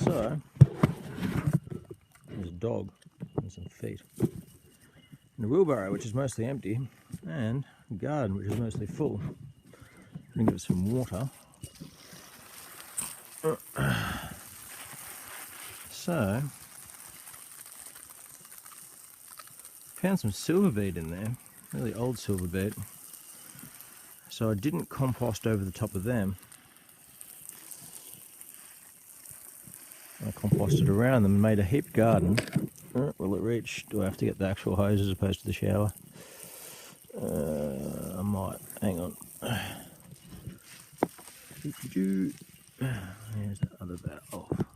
So, there's a dog and some feet. And a wheelbarrow, which is mostly empty, and a garden, which is mostly full. I'm going to give it some water. So, found some silver beet in there, really old silver beet. So I didn't compost over the top of them. I composted around them and made a heaped garden. Will it reach? Do I have to get the actual hose as opposed to the shower? I might. Hang on. Here's the other valve.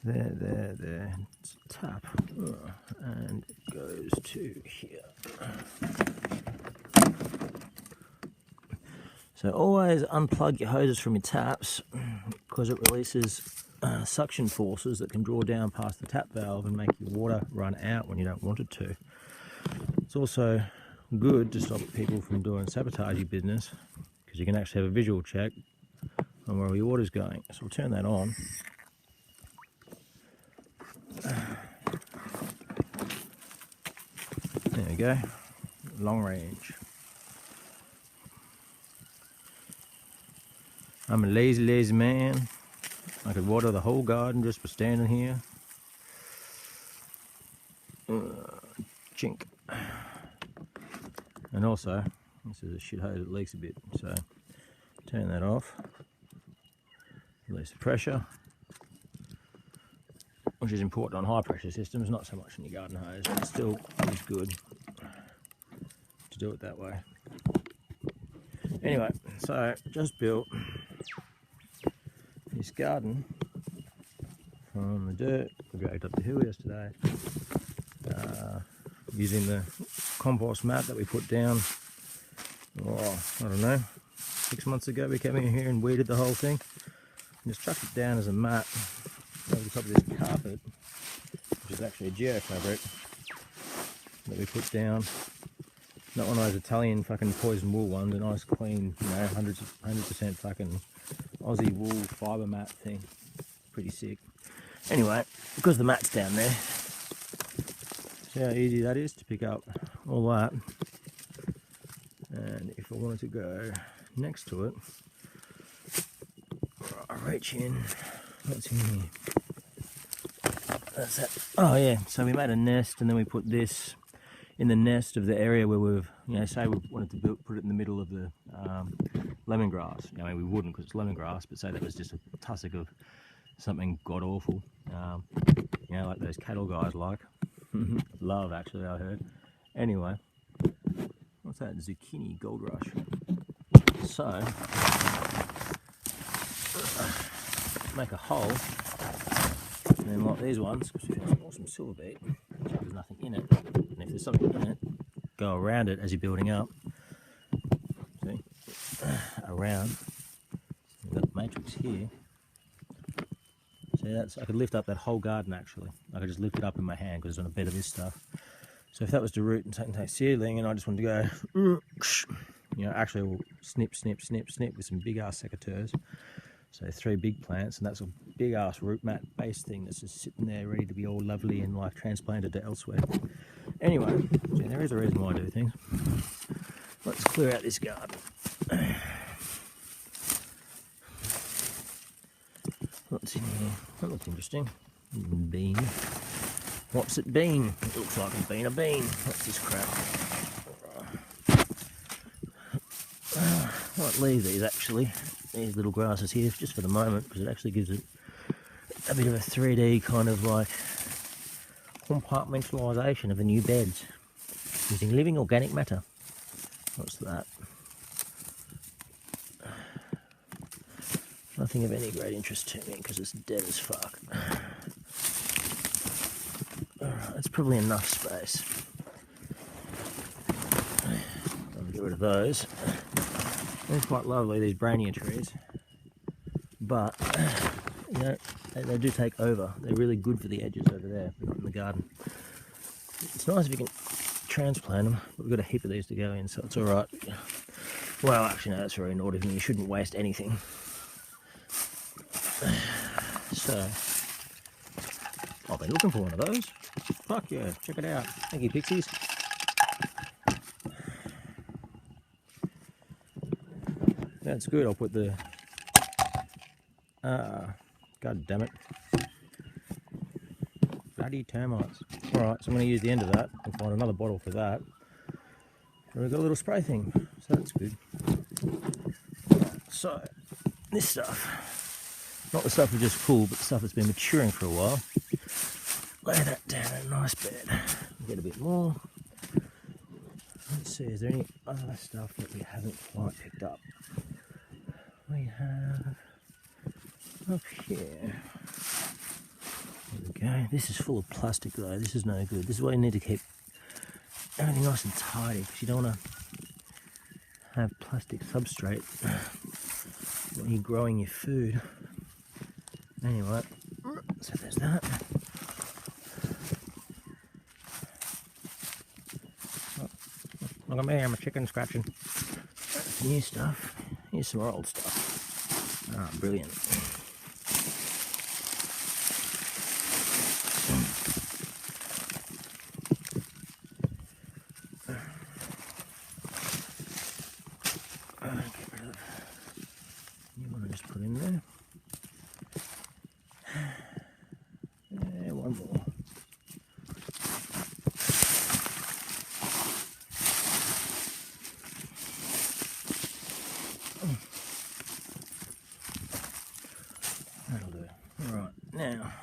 There. It's a tap. And it goes to here. So always unplug your hoses from your taps because it releases suction forces that can draw down past the tap valve and make your water run out when you don't want it to. It's also good to stop people from doing sabotagey business because you can actually have a visual check on where your water's going. So we'll turn that on. There we go, long range. I'm a lazy man. I could water the whole garden just for standing here. Chink. And also, this is a shit hose that leaks a bit, so turn that off. Release the pressure, which is important on high pressure systems, not so much in your garden hose, but still is good to do it that way. Anyway, so just built this garden from the dirt. We dragged up the hill yesterday using the compost mat that we put down, I don't know, 6 months ago. We came in here and weeded the whole thing and just chucked it down as a mat over the top of this carpet, which is actually a geofabric that we put down. Not one of those Italian fucking poison wool ones, a nice clean, 100% fucking Aussie wool fibre mat thing. Pretty sick. Anyway, because the mat's down there, see how easy that is to pick up all that. And if I wanted to go next to it, I reach in. What's in here? That's that. Oh yeah, so we made a nest and then we put this in the nest of the area where we've, say we wanted to put it in the middle of the lemongrass. I mean, we wouldn't because it's lemongrass, but say that was just a tussock of something god awful. Like those cattle guys like. Love, actually, I heard. Anyway, what's that? Zucchini Gold Rush. So, make a hole, and then like these ones, because we found some awesome silver beet, there's nothing in it. And if there's something in it, go around it as you're building up. See? Around. We've got the matrix here. See, I could lift up that whole garden actually. I could just lift it up in my hand because it's on a bed of this stuff. So if that was to root and take seedling and I just wanted to go, actually we'll snip with some big ass secateurs. So 3 big plants, and that's a big ass root mat base thing that's just sitting there ready to be all lovely and like transplanted to elsewhere. Anyway, see, there is a reason why I do things. Let's clear out this garden. What's in here? That looks interesting. Bean. What's it been? It looks like it's been a bean. What's this crap? I might leave these actually, these little grasses here, just for the moment, because it actually gives it a bit of a 3D kind of like compartmentalisation of the new beds using living organic matter. What's that? Nothing of any great interest to me because it's dead as fuck. Alright, that's probably enough space. I'll get rid of those. They're quite lovely, these brania trees, but they do take over. They're really good for the edges over there, not in the garden. It's nice if you can transplant them, but we've got a heap of these to go in, so it's alright. Well, actually no, that's very naughty of me. You shouldn't waste anything. So I've been looking for one of those. Fuck yeah, check it out. Thank you, Pixies. That's good. I'll put the... God damn it. Bloody termites. Alright, so I'm going to use the end of that and find another bottle for that. And we've got a little spray thing, so that's good. So, this stuff, not the stuff we just pulled, but the stuff that's been maturing for a while. Lay that down in a nice bed. Get a bit more. Let's see, is there any other stuff that we haven't quite picked up? We have up here. There we go. This is full of plastic though. This is no good. This is why you need to keep everything nice and tidy, because you don't want to have plastic substrate when you're growing your food. Anyway, so there's that. Look at me, I'm a chicken scratching. That's new stuff. Here's some more old stuff. Ah, brilliant. Get rid of you want to just put in there. Yeah, one more. That'll do. Right, now.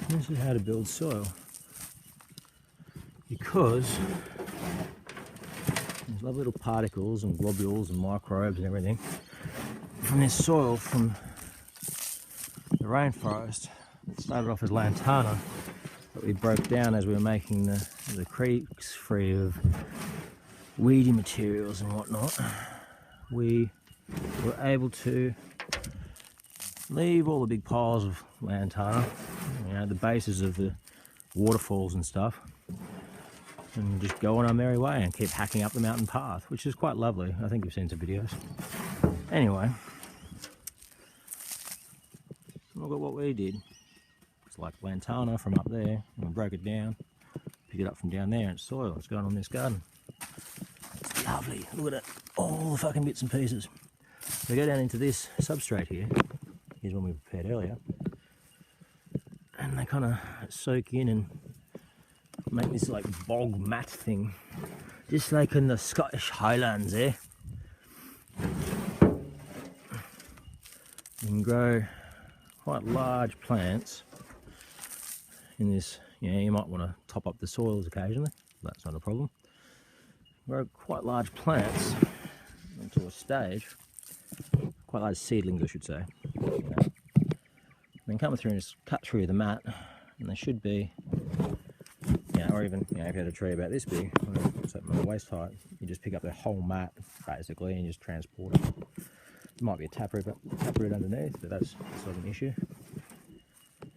This is how to build soil, because there's lovely little particles and globules and microbes and everything from this soil from the rainforest that started off as lantana, that we broke down as we were making the creeks free of weedy materials and whatnot. We were able to leave all the big piles of lantana, you know, the bases of the waterfalls and stuff, and just go on our merry way and keep hacking up the mountain path, which is quite lovely. I think you've seen some videos. Anyway, look at what we did. It's like lantana from up there, and we broke it down, pick it up from down there, and it's soil. It's going on this garden. It's lovely. Look at it, all the fucking bits and pieces. We go down into this substrate here. Here's one we prepared earlier, and they kind of soak in and make this like bog mat thing, just like in the Scottish Highlands, eh? You can grow quite large plants in this. You know, you might want to top up the soils occasionally. That's not a problem. Grow quite large plants until a stage. Quite large seedlings, I should say. Then come through and just cut through the mat, and they should be, or even, if you had a tree about this big, something waist height, you just pick up the whole mat basically and just transport it. There might be a taproot underneath, but that's not an issue. So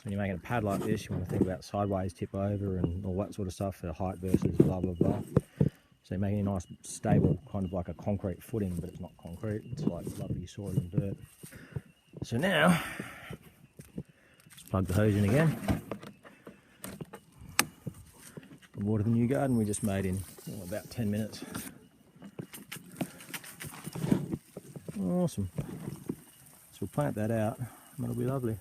when you're making a pad like this, you want to think about sideways tip over and all that sort of stuff, the height versus blah blah blah. So you're making a nice stable, kind of like a concrete footing, but it's not concrete, it's like lovely soil and dirt. So now, let's plug the hose in again. And water the new garden we just made in about 10 minutes. Awesome. So we'll plant that out and that'll be lovely.